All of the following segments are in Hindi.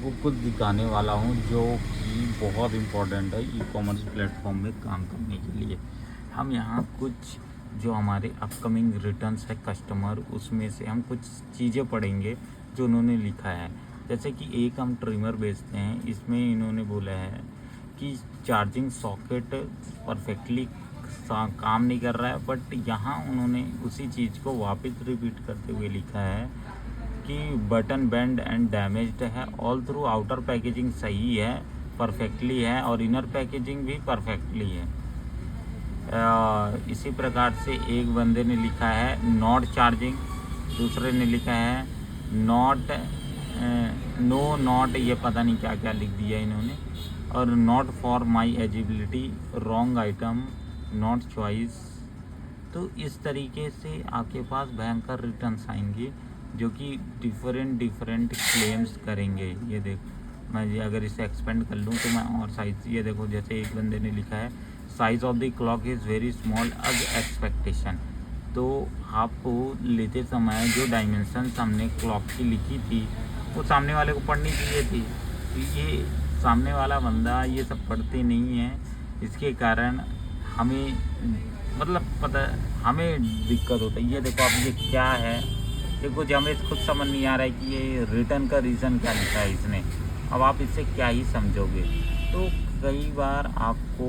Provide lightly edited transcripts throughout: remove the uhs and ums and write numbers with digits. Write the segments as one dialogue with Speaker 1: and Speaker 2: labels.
Speaker 1: आपको कुछ दिखाने वाला हूँ जो कि बहुत इम्पोर्टेंट है ई कॉमर्स प्लेटफॉर्म में काम करने के लिए। हम यहाँ कुछ जो हमारे अपकमिंग रिटर्न्स है कस्टमर, उसमें से हम कुछ चीज़ें पढ़ेंगे जो उन्होंने लिखा है। जैसे कि एक हम ट्रिमर बेचते हैं, इसमें इन्होंने बोला है कि चार्जिंग सॉकेट परफेक्टली काम नहीं कर रहा है, बट यहाँ उन्होंने उसी चीज़ को वापस रिपीट करते हुए लिखा है कि बटन बेंड एंड डैमेज्ड है। ऑल थ्रू आउटर पैकेजिंग सही है, परफेक्टली है, और इनर पैकेजिंग भी परफेक्टली है। इसी प्रकार से एक बंदे ने लिखा है नॉट चार्जिंग, दूसरे ने लिखा है नॉट नो नॉट, ये पता नहीं क्या क्या लिख दिया इन्होंने, और not for my eligibility, wrong item, not choice. तो इस तरीके से आपके पास भयंकर रिटर्न्स आएंगे जो कि डिफरेंट क्लेम्स करेंगे। ये देखो, मैं ये अगर इसे एक्सपेंड कर लूँ तो मैं और साइज, ये देखो जैसे एक बंदे ने लिखा है size of the clock is very small as expectation. तो आपको लेते समय जो डायमेंशंस हमने क्लॉक की लिखी थी वो सामने वाले को पढ़नी चाहिए थी। तो ये सामने वाला बंदा ये सब पढ़ते नहीं है, इसके कारण हमें पता हमें दिक्कत होता है। ये देखो अब ये क्या है, देखो जो हमें खुद समझ नहीं आ रहा है कि ये रिटर्न का रीज़न क्या लिखा है इसने। अब आप इससे क्या ही समझोगे। तो कई बार आपको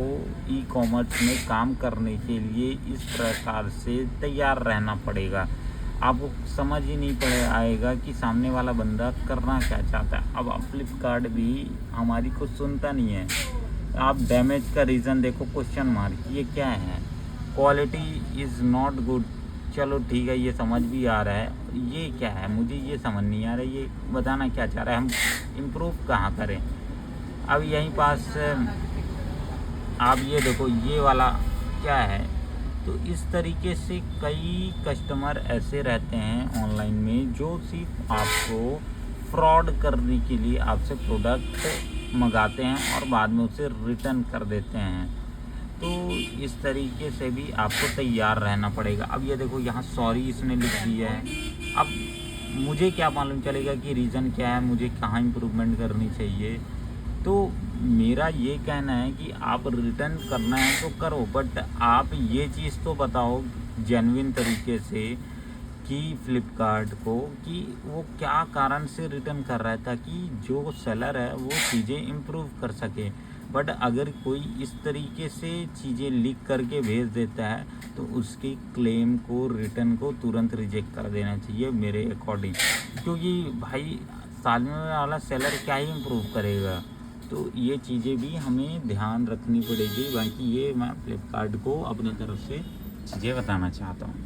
Speaker 1: ई कॉमर्स में काम करने के लिए इस प्रकार से तैयार रहना पड़ेगा। आपको समझ ही नहीं पड़े आएगा कि सामने वाला बंदा करना क्या चाहता है। अब फ्लिपकार्ट भी हमारी कुछ सुनता नहीं है। आप डैमेज का रीज़न देखो, क्वेश्चन मार्क, ये क्या है, क्वालिटी इज़ नॉट गुड, चलो ठीक है ये समझ भी आ रहा है। ये क्या है, मुझे ये समझ नहीं आ रहा है, ये बताना क्या चाह रहा है, हम इम्प्रूव कहाँ करें। अब यहीं पास आप ये देखो ये वाला क्या है। तो इस तरीके से कई कस्टमर ऐसे रहते हैं ऑनलाइन में जो सिर्फ आपको फ्रॉड करने के लिए आपसे प्रोडक्ट मंगाते हैं और बाद में उसे रिटर्न कर देते हैं। तो इस तरीके से भी आपको तैयार रहना पड़ेगा। अब ये देखो यहाँ सॉरी इसने लिख दिया है। अब मुझे क्या मालूम चलेगा कि रीज़न क्या है, मुझे कहाँ इम्प्रूवमेंट करनी चाहिए। तो मेरा ये कहना है कि आप रिटर्न करना है तो करो, बट आप ये चीज़ तो बताओ जेन्युइन तरीके से कि फ्लिपकार्ट को कि वो क्या कारण से रिटर्न कर रहा है, ताकि जो सेलर है वो चीज़ें इम्प्रूव कर सके। बट अगर कोई इस तरीके से चीज़ें लिख करके भेज देता है तो उसकी क्लेम को, रिटर्न को तुरंत रिजेक्ट कर देना चाहिए मेरे अकॉर्डिंग। क्योंकि भाई सामने वाला सेलर क्या ही इम्प्रूव करेगा। तो ये चीज़ें भी हमें ध्यान रखनी पड़ेगी। बाकी ये मैं फ्लिपकार्ट को अपनी तरफ से चीज़ें बताना चाहता हूँ।